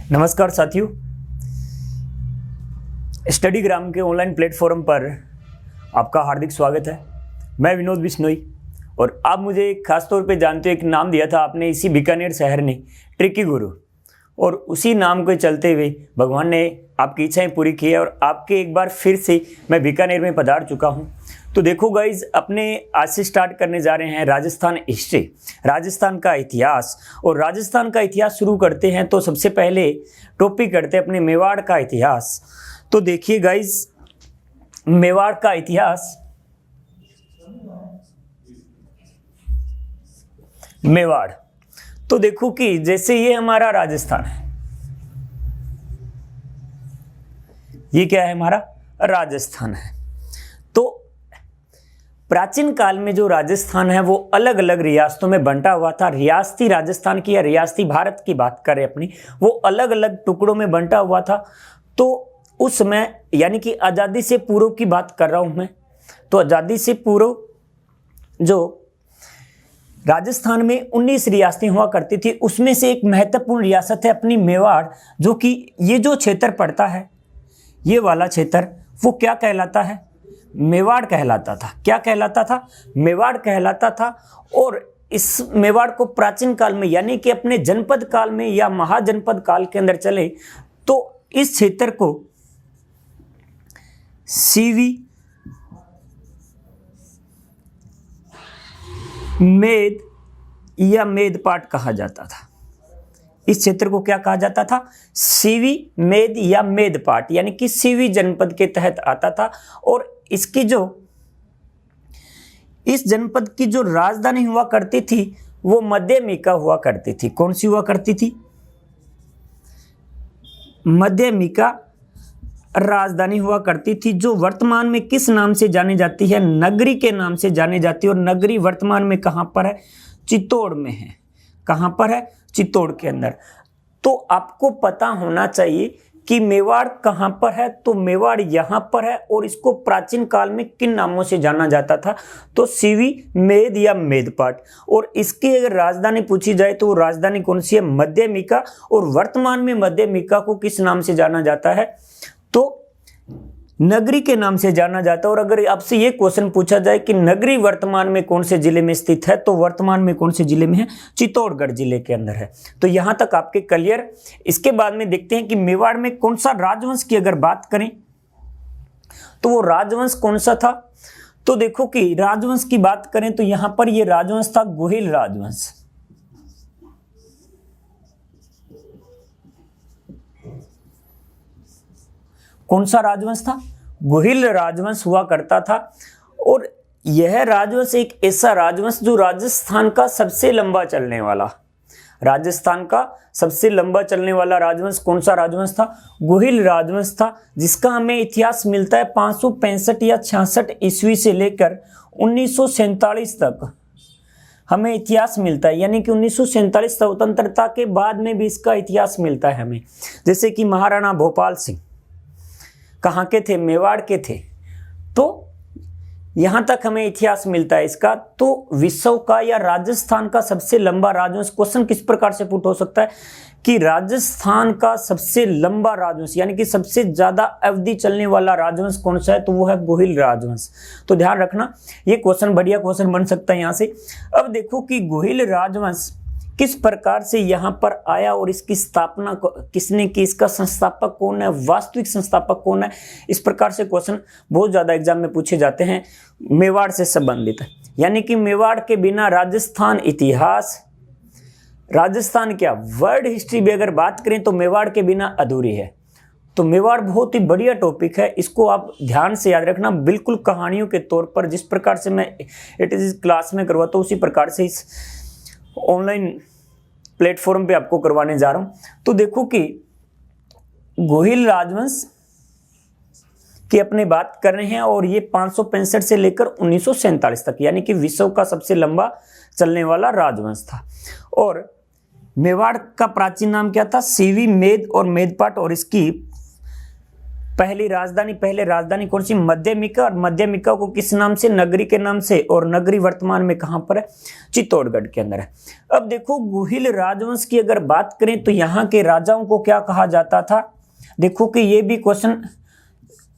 नमस्कार साथियों, स्टडीग्राम के ऑनलाइन प्लेटफॉर्म पर आपका हार्दिक स्वागत है। मैं विनोद बिश्नोई और आप मुझे खास तौर पे जानते हो, एक नाम दिया था आपने इसी बीकानेर शहर ने, ट्रिकी गुरु, और उसी नाम के चलते हुए भगवान ने आपकी इच्छाएं पूरी की है और आपके एक बार फिर से मैं बीकानेर में पधार चुका हूं। तो देखो गाइज, अपने आज से स्टार्ट करने जा रहे हैं राजस्थान हिस्ट्री, राजस्थान का इतिहास। और राजस्थान का इतिहास शुरू करते हैं तो सबसे पहले टॉपिक करते हैं अपने मेवाड़ का इतिहास। तो देखिए गाइज, मेवाड़ का इतिहास, मेवाड़, तो देखो कि जैसे ये हमारा राजस्थान है, ये क्या है, हमारा राजस्थान है। तो प्राचीन काल में जो राजस्थान है वो अलग अलग रियासतों में बंटा हुआ था। रियासती राजस्थान की या रियासती भारत की बात करें अपनी, वो अलग अलग टुकड़ों में बंटा हुआ था। तो उस समय यानी कि आज़ादी से पूर्व की बात कर रहा हूं मैं, तो आज़ादी से पूर्व जो राजस्थान में 19 रियासतें हुआ करती थी, उसमें से एक महत्वपूर्ण रियासत है अपनी मेवाड़, जो कि ये जो क्षेत्र पड़ता है, ये वाला क्षेत्र, वो क्या कहलाता है, मेवाड़ कहलाता था। क्या कहलाता था, मेवाड़ कहलाता था। और इस मेवाड़ को प्राचीन काल में यानी कि अपने जनपद काल में या महाजनपद काल के अंदर चले तो इस क्षेत्र को सीवी, मेद या मेदपाट कहा जाता था। इस क्षेत्र को क्या कहा जाता था, सीवी, मेद या मेदपाट, यानी कि सीवी जनपद के तहत आता था। और इसकी जो इस जनपद की जो राजधानी हुआ करती थी वो मध्यमिका हुआ करती थी। कौन सी हुआ करती थी, मध्यमिका राजधानी हुआ करती थी, जो वर्तमान में किस नाम से जानी जाती है, नगरी के नाम से जानी जाती है। और नगरी वर्तमान में कहां पर है, चित्तौड़ में है। कहां पर है, चित्तौड़ के अंदर। तो आपको पता होना चाहिए कि मेवाड़ कहां पर है, तो मेवाड़ यहां पर है। और इसको प्राचीन काल में किन नामों से जाना जाता था, तो सीवी, मेद या मेदपाट। और इसकी अगर राजधानी पूछी जाए तो राजधानी कौन सी है, मध्यमिका। और वर्तमान में मध्यमिका को किस नाम से जाना जाता है, तो नगरी के नाम से जाना जाता है। और अगर आपसे ये क्वेश्चन पूछा जाए कि नगरी वर्तमान में कौन से जिले में स्थित है, तो वर्तमान में कौन से जिले में है, चित्तौड़गढ़ जिले के अंदर है। तो यहां तक आपके क्लियर। इसके बाद में देखते हैं कि मेवाड़ में कौन सा राजवंश की अगर बात करें तो वो राजवंश कौन सा था। तो देखो कि राजवंश की बात करें तो यहां पर ये राजवंश था गोहिल राजवंश। कौन सा राजवंश था, गोहिल राजवंश हुआ करता था। और यह राजवंश एक ऐसा राजवंश जो राजस्थान का सबसे लंबा चलने वाला, राजस्थान का सबसे लंबा चलने वाला राजवंश कौन सा राजवंश था, गोहिल राजवंश था। जिसका हमें इतिहास मिलता है 565 या 66 ईस्वी से लेकर 1947 तक हमें इतिहास मिलता है। यानी कि 1947 स्वतंत्रता के बाद में भी इसका इतिहास मिलता है हमें। जैसे कि महाराणा भोपाल सिंह कहाँ के थे, मेवाड़ के थे। तो यहां तक हमें इतिहास मिलता है इसका। तो विश्व का या राजस्थान का सबसे लंबा राजवंश, क्वेश्चन किस प्रकार से पुट हो सकता है कि राजस्थान का सबसे लंबा राजवंश यानी कि सबसे ज्यादा अवधि चलने वाला राजवंश कौन सा है, तो वो है गोहिल राजवंश। तो ध्यान रखना, ये क्वेश्चन बढ़िया क्वेश्चन बन सकता है यहां से। अब देखो कि गोहिल राजवंश किस प्रकार से यहाँ पर आया और इसकी स्थापना किसने की, इसका संस्थापक कौन है, वास्तविक संस्थापक कौन है। इस प्रकार से क्वेश्चन बहुत ज्यादा एग्जाम में पूछे जाते हैं मेवाड़ से संबंधित। यानी कि मेवाड़ के बिना राजस्थान इतिहास, राजस्थान क्या वर्ल्ड हिस्ट्री भी अगर बात करें तो मेवाड़ के बिना अधूरी है। तो मेवाड़ बहुत ही बढ़िया टॉपिक है, इसको आप ध्यान से याद रखना। बिल्कुल कहानियों के तौर पर जिस प्रकार से मैं क्लास में करवाता हूँ उसी प्रकार से इस ऑनलाइन प्लेटफॉर्म पे आपको करवाने जा रहा हूं। तो देखो कि गोहिल राजवंश की अपने बात कर रहे हैं और ये 565 से लेकर 1947 तक यानी कि विश्व का सबसे लंबा चलने वाला राजवंश था। और मेवाड़ का प्राचीन नाम क्या था, सीवी, मेद और मेदपाट। और इसकी पहले राजधानी कौन सी? मध्यमिका। और मध्यमिका को किस नाम से? नगरी के नाम से। और नगरी वर्तमान में कहां पर है? चित्तौड़गढ़ के अंदर है। अब देखो गुहिल राजवंश की अगर बात करें तो यहाँ के राजाओं को क्या कहा जाता था? देखो कि ये भी क्वेश्चन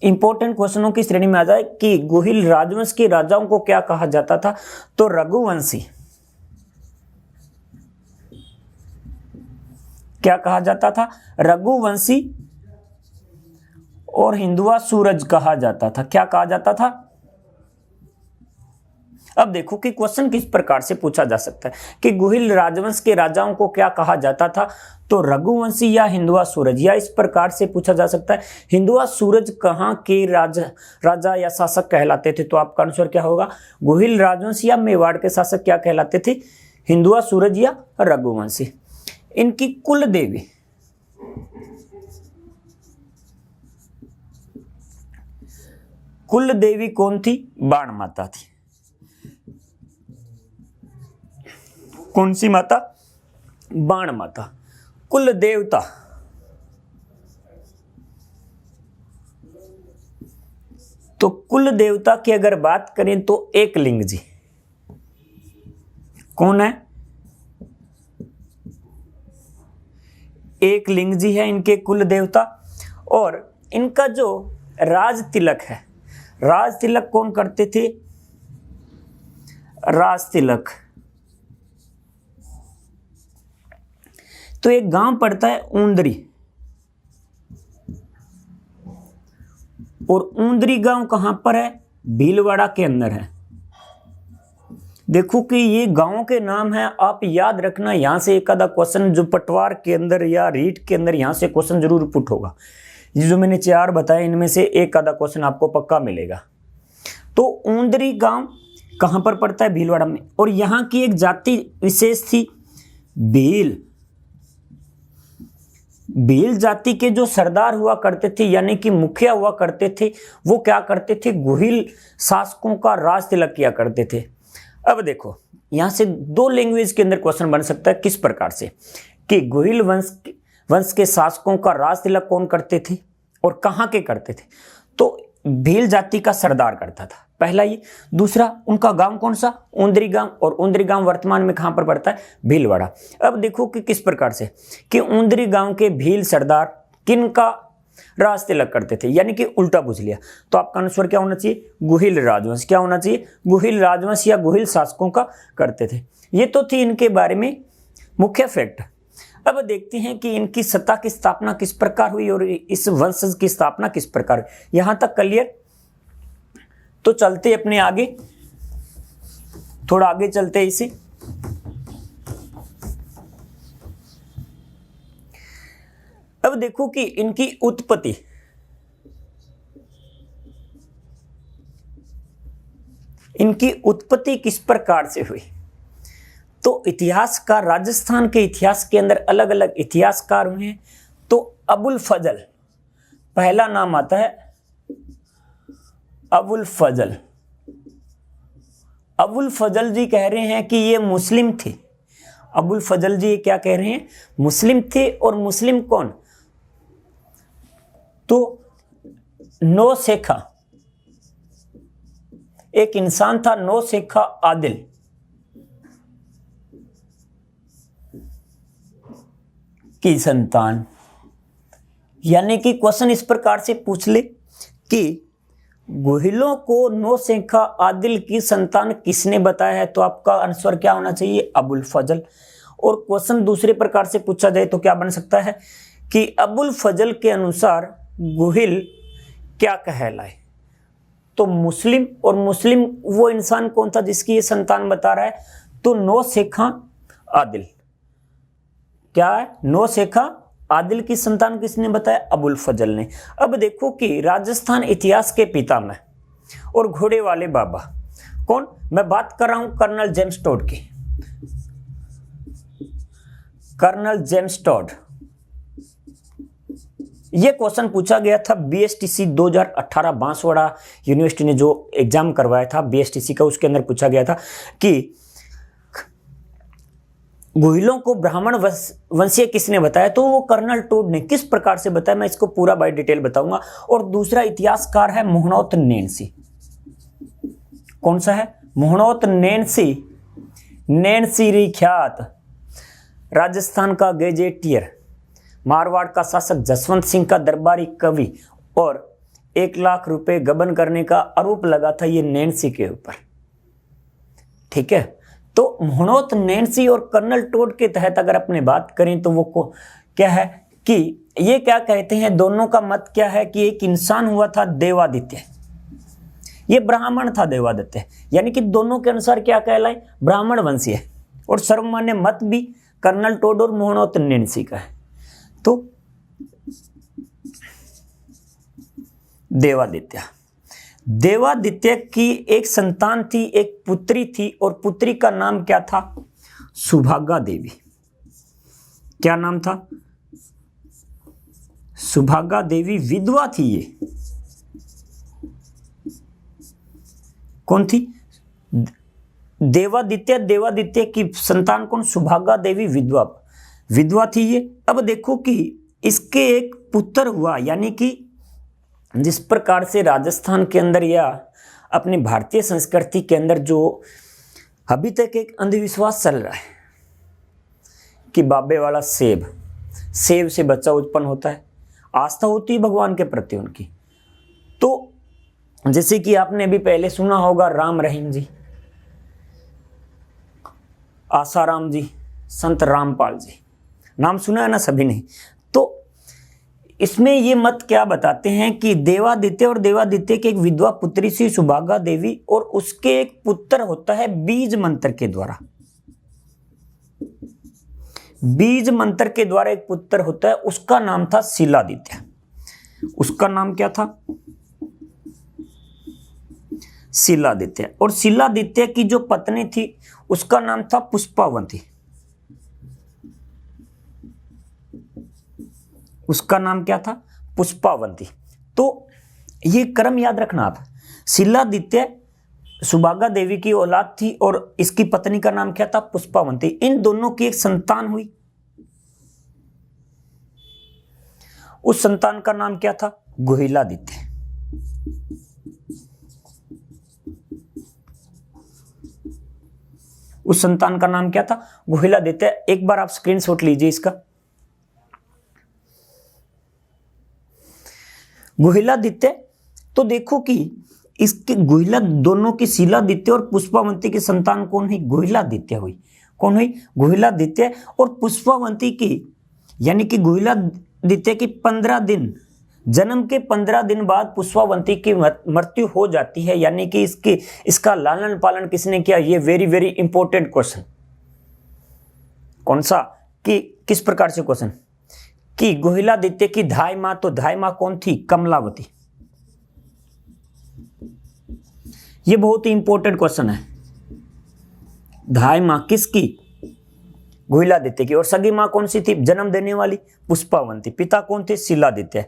इंपॉर्टेंट क्वेश्चनों की श्रेणी में आ जाए कि गुहिल राजवंश के राजाओं को क्या कहा जाता था? तो रघुवंशी। क्या कहा जाता था? रघुवंशी। और हिंदुआ सूरज कहा जाता था। क्या कहा जाता था? अब देखो कि क्वेश्चन किस प्रकार से पूछा जा सकता है कि गुहिल राजवंश के राजाओं को क्या कहा जाता था? तो रघुवंशी या हिंदुआ सूरज, या इस प्रकार से पूछा जा सकता है हिंदुआ सूरज कहाँ के राजा या शासक कहलाते थे? तो आपका आंसर क्या होगा? गुहिल राजवंश या मेवाड़ के शासक क्या कहलाते थे? हिंदुआ सूरज या रघुवंशी। इनकी कुल देवी कौन थी? बाण माता थी। कौन सी माता? बाण माता। कुल देवता तो कुल देवता की अगर बात करें तो एकलिंग जी। कौन है? एकलिंग जी है इनके कुल देवता। और इनका जो राज तिलक है, राज तिलक कौन करते थे? राज तिलक तो एक गांव पड़ता है ऊंदरी, और ऊंदरी गांव कहां पर है? भीलवाड़ा के अंदर है। देखो कि ये गांव के नाम है, आप याद रखना। यहां से एक आधा क्वेश्चन जो पटवार के अंदर या रीट के अंदर यहां से क्वेश्चन जरूर पुट होगा। ये जो मैंने 4 बताए इनमें से एक आधा क्वेश्चन आपको पक्का मिलेगा। तो ऊंदरी गांव कहां पर पड़ता है? भीलवाड़ा में। और यहां की एक जाति विशेष थी भील। भील जाति के जो सरदार हुआ करते थे यानी कि मुखिया हुआ करते थे, वो क्या करते थे? गुहिल शासकों का राज तिलक किया करते थे। अब देखो यहां से 2 लैंग्वेज के अंदर क्वेश्चन बन सकता है। किस प्रकार से? कि गुहिल वंश के शासकों का राज तिलक कौन करते थे और कहां के करते थे? तो भील जाति का सरदार करता था, पहला ये। दूसरा, उनका गांव कौन सा? ऊंदरी गांव। और ऊंदरी गांव वर्तमान में कहां पर पड़ता है? भीलवाड़ा। अब देखो कि किस प्रकार से कि ऊंदरी गांव के भील सरदार किन का राज तिलक करते थे, यानी कि उल्टा पूछ लिया। तो आपका आंसर क्या होना चाहिए? गुहिल राजवंश। क्या होना चाहिए? गुहिल राजवंश या गुहिल शासकों का करते थे। ये तो थी इनके बारे में मुख्य फैक्ट। अब देखते हैं कि इनकी सत्ता की स्थापना किस प्रकार हुई और इस वंश की स्थापना किस प्रकार हुई। यहां तक क्लियर? तो चलते अपने आगे, थोड़ा आगे चलते इसे। अब देखो कि इनकी उत्पत्ति किस प्रकार से हुई। तो इतिहासकार, राजस्थान के इतिहास के अंदर अलग अलग इतिहासकार हुए हैं। तो अबुल फजल पहला नाम आता है। अबुल फजल जी कह रहे हैं कि ये मुस्लिम थे। अबुल फजल जी क्या कह रहे हैं? मुस्लिम थे। और मुस्लिम कौन? तो नौशेखा एक इंसान था, नौशेखा आदिल। की संतान। यानी कि क्वेश्चन इस प्रकार से पूछ ले कि गुहिलों को नौशेखा आदिल की संतान किसने बताया है? तो आपका आंसर क्या होना चाहिए? अबुल फजल। और क्वेश्चन दूसरे प्रकार से पूछा जाए तो क्या बन सकता है कि अबुल फजल के अनुसार गुहिल क्या कहलाए? तो मुस्लिम। और मुस्लिम वो इंसान कौन था जिसकी ये संतान बता रहा है? तो नौशेखा आदिल। क्या है? नौशेखा आदिल की संतान किसने बताया? अबुल फजल ने। अब देखो कि राजस्थान इतिहास के पितामह और घोड़े वाले बाबा कौन? मैं बात कर रहा हूं कर्नल जेम्स टॉड की। Colonel James Tod. यह क्वेश्चन पूछा गया था बीएसटीसी 2018 बांसवाड़ा यूनिवर्सिटी ने जो एग्जाम करवाया था बीएसटीसी का, उसके अंदर पूछा गया था कि गुहिलों को ब्राह्मण वंशीय किसने बताया? तो वो कर्नल टोड ने। किस प्रकार से बताया, मैं इसको पूरा बाय डिटेल बताऊंगा। और दूसरा इतिहासकार है मोहनोत नैन्सी। कौन सा है? मोहनोत नैन्सी। नैन्सी ख्यात राजस्थान का गैजेटियर, मारवाड़ का शासक जसवंत सिंह का दरबारी कवि, और 1 लाख रुपए गबन करने का आरोप लगा था ये नैन्सी के ऊपर। ठीक है, तो मोहनोत नैन्सी और कर्नल टोड के तहत अगर अपने बात करें तो वो क्या है कि ये क्या कहते हैं, दोनों का मत क्या है कि एक इंसान हुआ था देवादित्य, ये ब्राह्मण था देवादित्य, यानी कि दोनों के अनुसार क्या कहलाए, ब्राह्मण वंशीय है। और सर्वमान्य मत भी कर्नल टोड और मोहनोत नैन्सी का है। तो देवादित्य की एक संतान थी, एक पुत्री थी, और पुत्री का नाम क्या था? सुभागा देवी। क्या नाम था? सुभागा देवी विधवा थी। ये कौन थी? देवादित्य की संतान कौन? सुभागा देवी विधवा थी ये। अब देखो कि इसके एक पुत्र हुआ, यानी कि जिस प्रकार से राजस्थान के अंदर या अपनी भारतीय संस्कृति के अंदर जो अभी तक एक अंधविश्वास चल रहा है कि बाबे वाला सेब से बच्चा उत्पन्न होता है, आस्था होती है भगवान के प्रति उनकी। तो जैसे कि आपने भी पहले सुना होगा राम रहीम जी, आसाराम जी, संत रामपाल जी, नाम सुना है ना सभी ने। तो इसमें ये मत क्या बताते हैं कि देवादित्य की एक विधवा पुत्री सी सुभागा देवी, और उसके एक पुत्र होता है बीज मंत्र के द्वारा। बीज मंत्र के द्वारा एक पुत्र होता है, उसका नाम था शिलादित्य। उसका नाम क्या था? शिलादित्य। और शिलादित्य की जो पत्नी थी उसका नाम था पुष्पावंती। उसका नाम क्या था? पुष्पावंती। तो ये क्रम याद रखना आप। शिलादित्य सुभागा देवी की औलाद थी और इसकी पत्नी का नाम क्या था? पुष्पावंती। इन दोनों की एक संतान हुई। उस संतान का नाम क्या था? गुहिलादित्य। उस संतान का नाम क्या था? गुहिलादित्य। एक बार आप स्क्रीनशॉट लीजिए इसका। गुहिलादित्य। तो देखो कि इसके दोनों की शिलादित्य और पुष्पावंती की संतान कौन हुई? गुहिलादित्य हुई। कौन हुई? गुहिलादित्य। और पुष्पावंती की, यानी कि गुहिलादित्य की 15 दिन, जन्म के 15 दिन बाद पुष्पावंती की मृत्यु हो जाती है। यानी कि इसका लालन पालन किसने किया? ये वेरी वेरी इंपॉर्टेंट क्वेश्चन। कौन सा? कि किस प्रकार से क्वेश्चन कि गुहिलादित्य की धाई मां, तो धाई मां कौन थी? कमलावती। ये बहुत ही इंपॉर्टेंट क्वेश्चन है। धाई मां किसकी? गुहिलादित्य की। और सगी मां कौन सी थी जन्म देने वाली? पुष्पावंती। पिता कौन थे? शिलादित्य।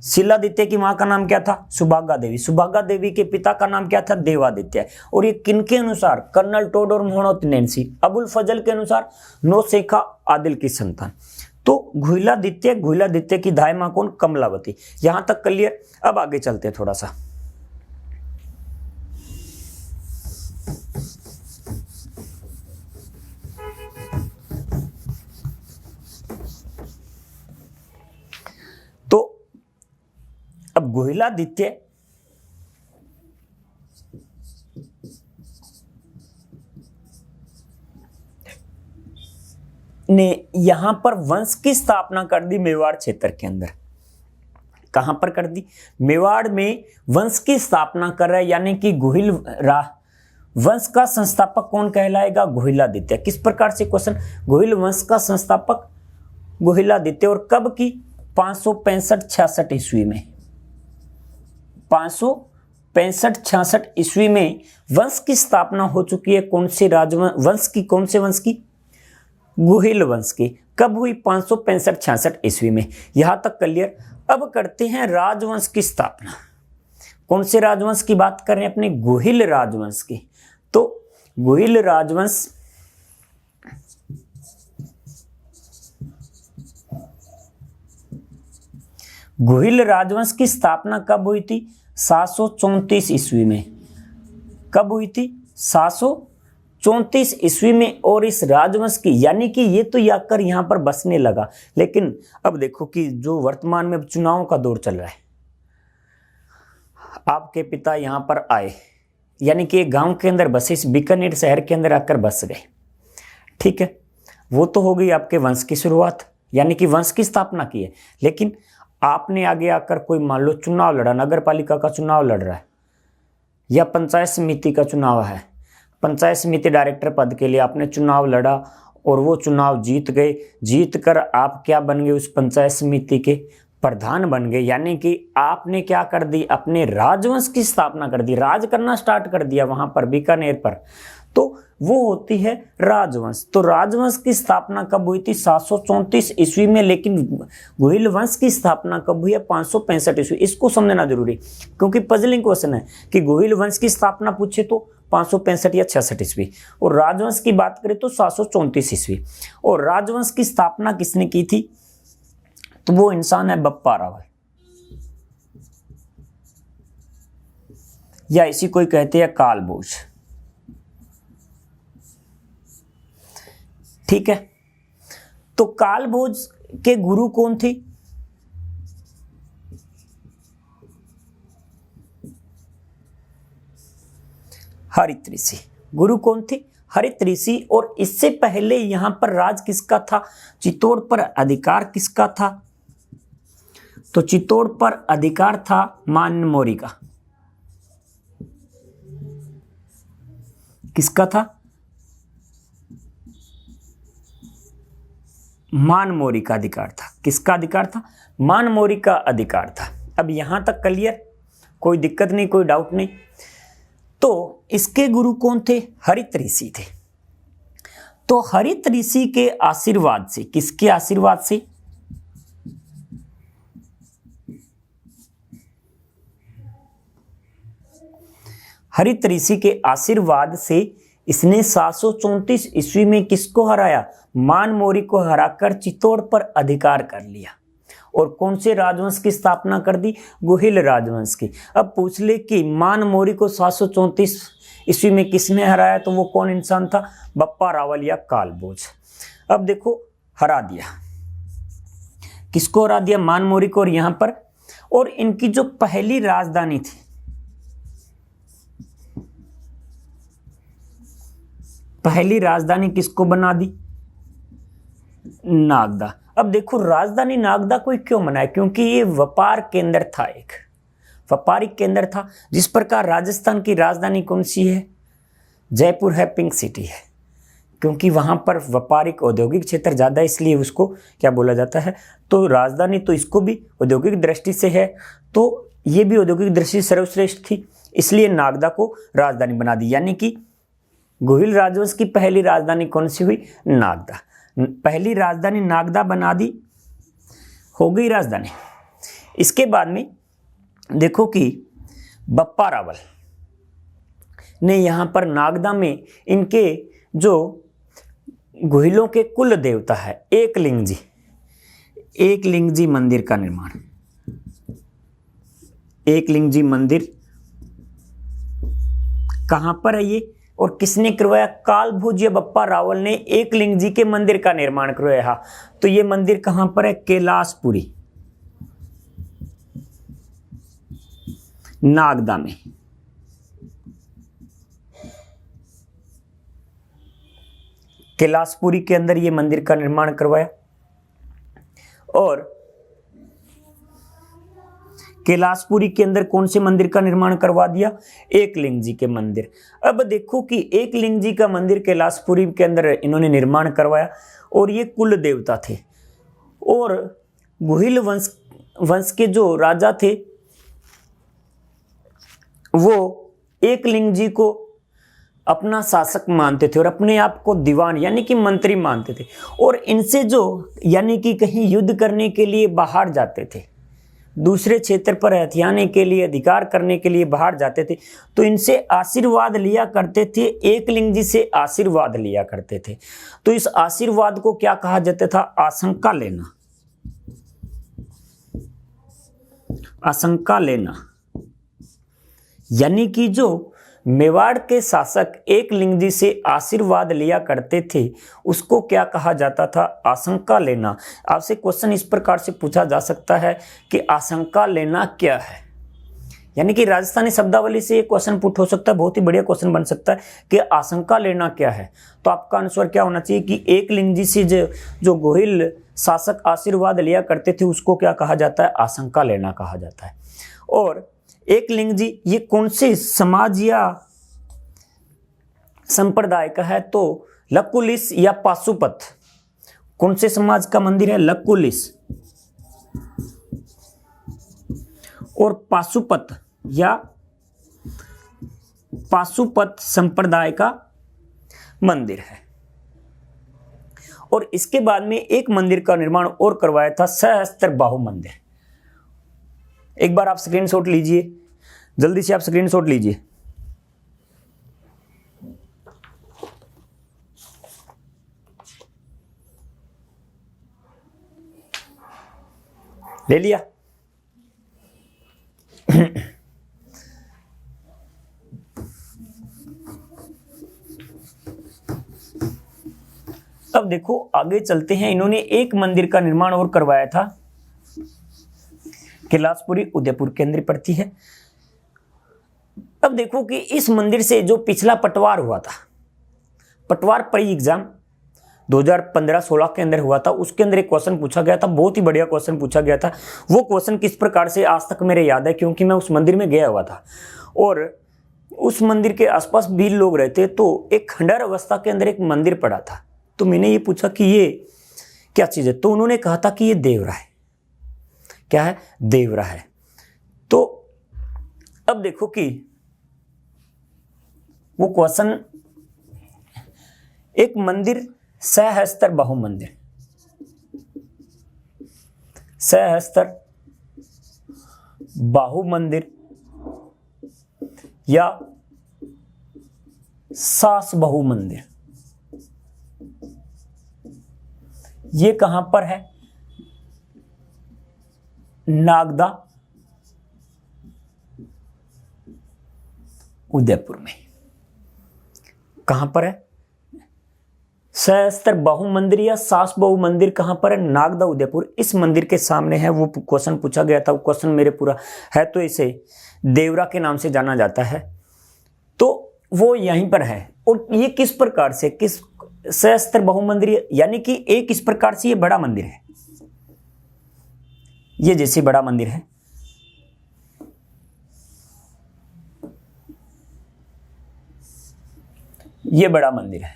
शिलादित्य की मां का नाम क्या था? सुभागा देवी। सुभागा देवी के पिता का नाम क्या था? देवादित्य। और ये किनके अनुसार? कर्नल टोड और मोहनोत नैन्सी। अबुल फजल के अनुसार नौशेखा आदिल की संतान। तो गुहिलादित्य की धाई मां कौन? कमलावती। यहां तक क्लियर। अब आगे चलते हैं थोड़ा सा। तो अब गुहिलादित्य ने यहां पर वंश की स्थापना कर दी मेवाड़ क्षेत्र के अंदर। कहां पर कर दी? मेवाड़ में वंश की स्थापना कर रहा है, यानी कि वंश का संस्थापक कौन कहलाएगा? गुहिलादित्य। किस प्रकार से क्वेश्चन? गुहिल वंश का संस्थापक गुहिलादित्य। और कब की? 565-66 ईस्वी में। 565-66 ईस्वी में वंश की स्थापना हो चुकी है। कौन से वंश की? कौन से वंश की? गुहिल वंश की। कब हुई? 565-66 ईस्वी में। यहां तक क्लियर। अब करते हैं राजवंश की स्थापना। कौन से राजवंश की बात करें? अपने गुहिल राजवंश की। तो गुहिल राजवंश गुहिल राजवंश की स्थापना कब हुई थी? 734 ईस्वी में। कब हुई थी? 734 ईस्वी में। और इस राजवंश की, यानी कि ये तो आकर यहाँ पर बसने लगा, लेकिन अब देखो कि जो वर्तमान में चुनाव का दौर चल रहा है, आपके पिता यहाँ पर आए, यानी कि एक गांव के अंदर बसे, इस बीकानेर शहर के अंदर आकर बस गए, ठीक है। वो तो हो गई आपके वंश की शुरुआत, यानी कि वंश की स्थापना की है। लेकिन आपने आगे आकर कोई मान लो चुनाव लड़ा, नगर पालिका का चुनाव लड़ रहा है या पंचायत समिति का चुनाव है, पंचायत समिति डायरेक्टर पद के लिए आपने चुनाव लड़ा और वो चुनाव जीत गए। जीत कर आप क्या बन गए? उस पंचायत समिति के प्रधान बन गए, यानी कि आपने क्या कर दी? अपने राजवंश की स्थापना कर दी, राज करना स्टार्ट कर दिया वहां पर बीकानेर पर। तो वो होती है राजवंश। तो राजवंश की स्थापना कब हुई थी? 734 ईस्वी में। लेकिन गुहिल वंश की स्थापना कब हुई है? 565 ईस्वी। इसको समझना जरूरी, क्योंकि पजलिंग क्वेश्चन है कि गुहिल वंश की स्थापना पूछे तो 565 या 66 ईस्वी, और राजवंश की बात करें तो 734 ईस्वी। और राजवंश की स्थापना किसने की थी? तो वो इंसान है बप्पा रावल, या इसी कोई कहते हैं कालभोज, ठीक है। तो कालभोज के गुरु कौन थे? हरित ऋषि। गुरु कौन थे? हरित ऋषि। और इससे पहले यहां पर राज किसका था? चित्तौड़ पर अधिकार किसका था? तो चित्तौड़ पर अधिकार था मानमोरी का। किसका था? मानमोरी का अधिकार था। किसका अधिकार था? मानमोरी का अधिकार था। अब यहां तक क्लियर? कोई दिक्कत नहीं, कोई डाउट नहीं। तो इसके गुरु कौन थे? हरित ऋषि थे। तो हरित ऋषि के आशीर्वाद से, किसके आशीर्वाद से? हरित ऋषि के आशीर्वाद से इसने 734 ईस्वी में किसको हराया? मानमोरी को हराकर चित्तौड़ पर अधिकार कर लिया। और कौन से राजवंश की स्थापना कर दी? गुहिल राजवंश की। अब पूछ ले कि मानमोरी को 734 ईस्वी में किसने हराया, तो वो कौन इंसान था? बप्पा रावल या कालभोज। अब देखो हरा दिया, किसको हरा दिया? मानमोरी को। और यहां पर, और इनकी जो पहली राजधानी थी, पहली राजधानी किसको बना दी? नागदा। अब देखो राजधानी नागदा को क्यों बनाया? क्योंकि ये व्यापार केंद्र था, एक व्यापारिक केंद्र था। जिस प्रकार राजस्थान की राजधानी कौन सी है? जयपुर है, पिंक सिटी है, क्योंकि वहां पर व्यापारिक औद्योगिक क्षेत्र ज्यादा, इसलिए उसको क्या बोला जाता है? तो राजधानी तो इसको भी औद्योगिक दृष्टि से है, तो ये भी औद्योगिक दृष्टि सर्वश्रेष्ठ थी, इसलिए नागदा को राजधानी बना दी। यानी कि गुहिल राजवंश की पहली राजधानी कौन सी हुई? नागदा। पहली राजधानी नागदा बना दी, हो गई राजधानी। इसके बाद में देखो कि बप्पा रावल ने यहां पर नागदा में इनके जो गुहिलों के कुल देवता है एकलिंग जी मंदिर का निर्माण। एकलिंग जी मंदिर कहां पर है ये, और किसने करवाया? कालभोज या बप्पा रावल ने एकलिंग जी के मंदिर का निर्माण करवाया। तो ये मंदिर कहां पर है? कैलाशपुरी, नागदा में। कैलाशपुरी के अंदर ये मंदिर का निर्माण करवाया। और कैलाशपुरी के अंदर कौन से मंदिर का निर्माण करवा दिया? एकलिंग जी के मंदिर। अब देखो कि एकलिंग जी का मंदिर कैलाशपुरी के अंदर इन्होंने निर्माण करवाया, और ये कुल देवता थे। और गुहिल वंश के जो राजा थे वो एकलिंग जी को अपना शासक मानते थे और अपने आप को दीवान यानी कि मंत्री मानते थे। और इनसे जो यानी कि कहीं युद्ध करने के लिए बाहर जाते थे, दूसरे क्षेत्र पर हथियाने के लिए, अधिकार करने के लिए बाहर जाते थे, तो इनसे आशीर्वाद लिया करते थे, एकलिंग जी से आशीर्वाद लिया करते थे। तो इस आशीर्वाद को क्या कहा जाता था? आशंका लेना। आशंका लेना, यानी कि जो मेवाड़ के शासक एकलिंगजी से आशीर्वाद लिया करते थे उसको क्या कहा जाता था? आशंका लेना। आपसे क्वेश्चन इस प्रकार से पूछा जा सकता है कि आशंका लेना क्या है, यानी कि राजस्थानी शब्दावली से ये क्वेश्चन पुट हो सकता है, बहुत ही बढ़िया क्वेश्चन बन सकता है कि आशंका लेना क्या है। तो आपका आंसर क्या होना चाहिए कि एकलिंगजी से जो गोहिल शासक आशीर्वाद लिया करते थे उसको क्या कहा जाता है? आशंका लेना कहा जाता है। और एकलिंगजी ये कौन से समाज या संप्रदाय का है? तो लकुलिश या पाशुपत। कौन से समाज का मंदिर है? लकुलिश और पाशुपत या पाशुपत संप्रदाय का मंदिर है। और इसके बाद में एक मंदिर का निर्माण और करवाया था, सहस्त्र बाहु मंदिर। एक बार आप स्क्रीनशॉट लीजिए, जल्दी से आप स्क्रीनशॉट लीजिए। ले लिया? अब देखो आगे चलते हैं। इन्होंने एक मंदिर का निर्माण और करवाया था, कैलाशपुरी उदयपुर केंद्र पड़ती है। अब देखो कि इस मंदिर से जो पिछला पटवार हुआ था, पटवार परी एग्जाम 2015-16 के अंदर हुआ था, उसके अंदर एक क्वेश्चन पूछा गया था, बहुत ही बढ़िया क्वेश्चन पूछा गया था। वो क्वेश्चन किस प्रकार से आज तक मेरे याद है, क्योंकि मैं उस मंदिर में गया हुआ था और उस मंदिर के आसपास भी लोग रहते। तो एक खंडहर अवस्था के अंदर एक मंदिर पड़ा था, तो मैंने ये पूछा कि ये क्या चीज़ है, तो उन्होंने कहा था कि ये देवरा है। क्या है? देवरा है। तो अब देखो कि वो क्वेश्चन, एक मंदिर सहस्त्र बाहु मंदिर, सहस्त्र बाहु मंदिर या सास बहु मंदिर, ये कहां पर है? नागदा उदयपुर में। कहां पर है? सहस्त्र बाहु मंदिर या सास बहु मंदिर कहां पर है? नागदा उदयपुर। इस मंदिर के सामने है। वो क्वेश्चन पूछा गया था, वो क्वेश्चन मेरे पूरा है, तो इसे देवरा के नाम से जाना जाता है। तो वो यहीं पर है। और ये किस प्रकार से, किस सहस्त्र बहु मंदिर, यानी कि एक इस प्रकार से ये बड़ा मंदिर है, ये जैसे बड़ा मंदिर है, ये बड़ा मंदिर है,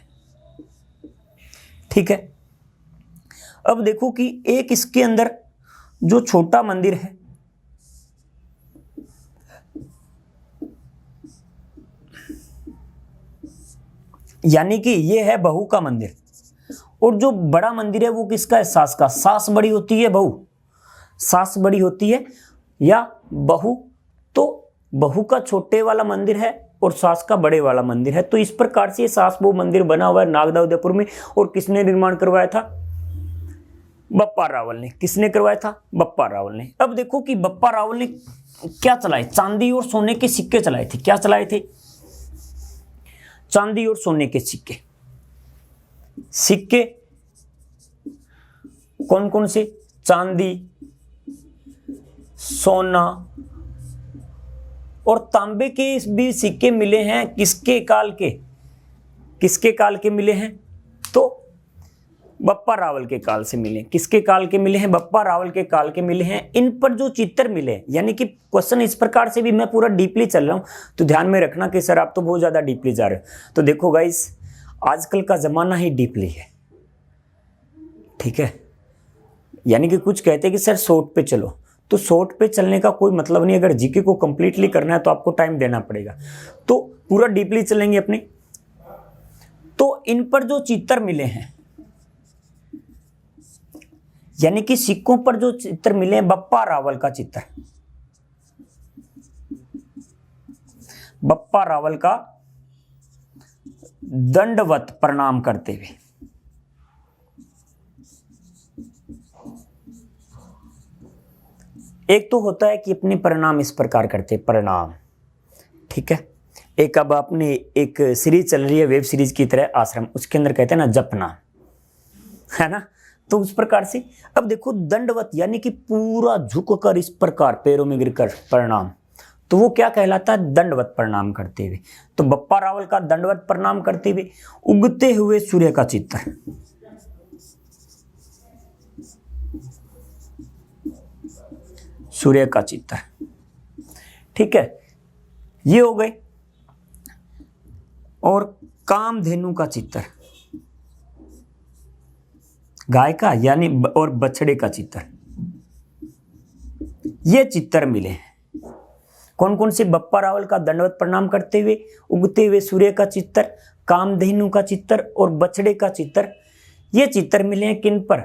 ठीक है। अब देखो कि एक इसके अंदर जो छोटा मंदिर है, यानी कि ये है बहू का मंदिर, और जो बड़ा मंदिर है वो किसका है? सास का। सास बड़ी होती है, बहू, सास बड़ी होती है या बहू, तो बहू का छोटे वाला मंदिर है और सास का बड़े वाला मंदिर है। तो इस प्रकार से सास बहु मंदिर बना हुआ है नागदा उदयपुर में। और किसने निर्माण करवाया था? बप्पा रावल ने। किसने करवाया था? बप्पा रावल ने। अब देखो कि बप्पा रावल ने क्या चलाए? चांदी और सोने के सिक्के चलाए थे। क्या चलाए थे? चांदी और सोने के सिक्के। सिक्के कौन कौन से? चांदी, सोना और तांबे के भी सिक्के मिले हैं। किसके काल के? किसके काल के मिले हैं? तो बप्पा रावल के काल से मिले। किसके काल के मिले हैं? बप्पा रावल के काल के मिले हैं। इन पर जो चित्र मिले, यानी कि क्वेश्चन इस प्रकार से भी मैं पूरा डीपली चल रहा हूं, तो ध्यान में रखना कि सर आप तो बहुत ज्यादा डीपली जा रहे हो। तो देखो गाइस, आजकल का जमाना ही डीपली है, ठीक है। यानी कि कुछ कहते हैं कि सर शॉर्ट पे चलो, तो शॉर्ट पे चलने का कोई मतलब नहीं। अगर जीके को कंप्लीटली करना है तो आपको टाइम देना पड़ेगा। तो पूरा डीपली चलेंगे अपने। तो इन पर जो चित्र मिले हैं, यानी कि सिक्कों पर जो चित्र मिले हैं, बप्पा रावल का चित्र, बप्पा रावल का दंडवत प्रणाम करते हुए, एक तो होता है कि अपने परिणाम इस प्रकार करते परिणाम, ठीक है। एक अब आपने एक सीरीज चल रही है वेब सीरीज की तरह आश्रम, उसके अंदर कहते हैं ना जपना, है ना, तो उस प्रकार से अब देखो दंडवत यानी कि पूरा झुककर इस प्रकार पैरों में गिरकर प्रणाम, तो वो क्या कहलाता है, दंडवत प्रणाम करते हुए। तो बप्पा रावल का दंडवत प्रणाम करते हुए उगते हुए सूर्य का चित्र, सूर्य का चित्र, ठीक है, ये हो गए। और कामधेनु का चित्र, गाय का यानी और बछड़े का चित्र, ये चित्र मिले। कौन कौन से, बप्पा रावल का दंडवत प्रणाम करते हुए, उगते हुए सूर्य का चित्र, कामधेनु का चित्र और बछड़े का चित्र, ये चित्र मिले हैं किन पर,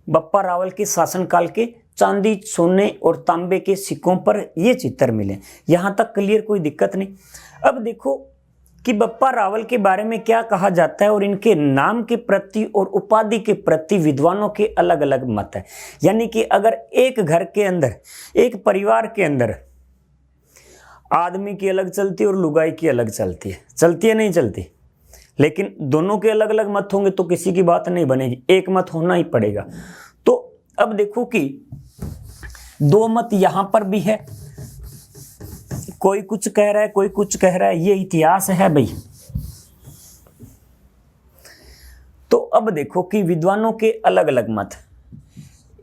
बप्पा रावल के शासनकाल के चांदी, सोने और तांबे के सिक्कों पर ये चित्र मिले। यहां तक क्लियर, कोई दिक्कत नहीं। अब देखो कि बप्पा रावल के बारे में क्या कहा जाता है और इनके नाम के प्रति और उपाधि के प्रति विद्वानों के अलग अलग मत है। यानी कि अगर एक घर के अंदर, एक परिवार के अंदर आदमी की अलग चलती है और लुगाई की अलग चलती है नहीं चलती, लेकिन दोनों के अलग अलग मत होंगे तो किसी की बात नहीं बनेगी, एक मत होना ही पड़ेगा। तो अब देखो कि दो मत यहां पर भी है, कोई कुछ कह रहा है कोई कुछ कह रहा है, ये इतिहास है भाई। तो अब देखो कि विद्वानों के अलग अलग मत,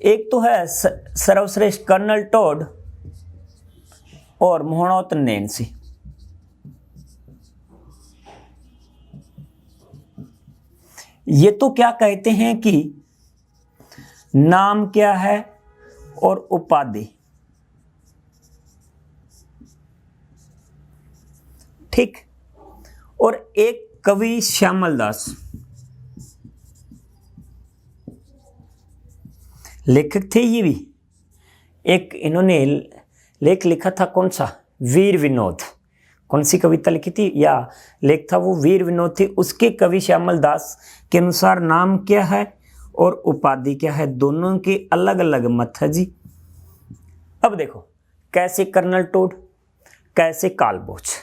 एक तो है सर्वश्रेष्ठ कर्नल टॉड और मोहनोत नैन्सी। ये तो क्या कहते हैं कि नाम क्या है और उपाधि, ठीक। और एक कवि श्यामल दास, लेखक थे ये भी। एक इन्होंने लेख लिखा था, कौन सा, वीर विनोद। कौन सी कविता लिखी थी या लेख था वो, वीर विनोद थी। उसके कवि श्यामल दास के अनुसार नाम क्या है और उपाधि क्या है, दोनों के अलग अलग मत है जी। अब देखो कैसे कर्नल टोड, कैसे कालभोज,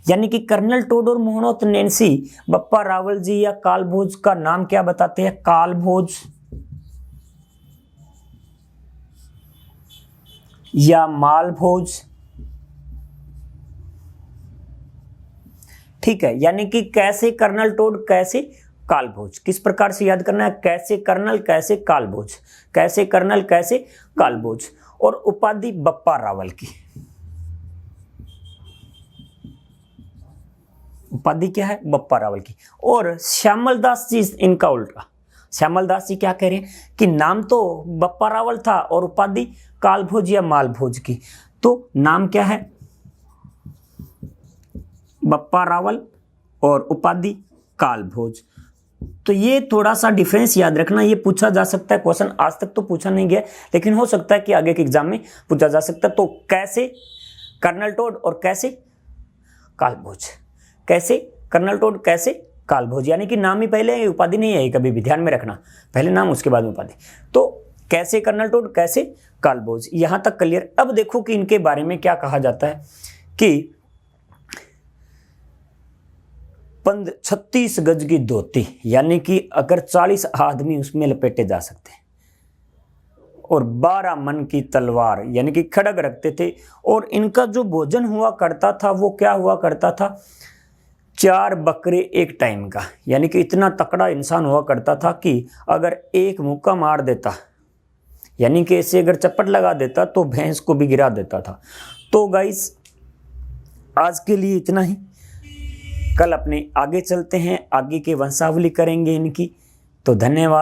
यानी कि कर्नल टोड और मोहनोत नैन्सी बप्पा रावल जी या कालभोज का नाम क्या बताते हैं, कालभोज या मालभोज, ठीक है। यानी कि कैसे कर्नल टोड कैसे कालभोज, किस प्रकार से याद करना है, कैसे कर्नल कैसे कालभोज, कैसे कर्नल कैसे कालभोज। और उपाधि बप्पा रावल की, उपाधि क्या है, बप्पा रावल की। और श्यामल दास जी इनका उल्टा, श्यामल दास जी क्या कह रहे हैं कि नाम तो बप्पा रावल था और उपाधि कालभोज या मालभोज की। तो नाम क्या है, बप्पा रावल और उपाधि कालभोज। तो ये थोड़ा सा डिफरेंस याद रखना, ये पूछा जा सकता है क्वेश्चन, आज तक तो पूछा नहीं गया लेकिन हो सकता है कि आगे के एग्जाम में पूछा जा सकता है। तो कैसे कर्नल टोड और कैसे कालभोज, कैसे कर्नल टोड कैसे कालभोज, यानी कि नाम ही पहले है, उपाधि नहीं है, कभी भी ध्यान में रखना, पहले नाम उसके बाद उपाधि। तो कैसे कर्नल टोड कैसे कालभोज, यहां तक क्लियर। अब देखो कि इनके बारे में क्या कहा जाता है कि 36 गज की धोती, यानी कि अगर 40 आदमी उसमें लपेटे जा सकते हैं, और 12 मन की तलवार यानी कि खड्ग रखते थे। और इनका जो भोजन हुआ करता था वो क्या हुआ करता था, 4 बकरे एक टाइम का, यानी कि इतना तकड़ा इंसान हुआ करता था कि अगर एक मुक्का मार देता, यानी कि ऐसे अगर चप्पट लगा देता तो भैंस को भी गिरा देता था। तो गाइस आज के लिए इतना ही, कल अपने आगे चलते हैं, आगे के वंशावली करेंगे इनकी। तो धन्यवाद।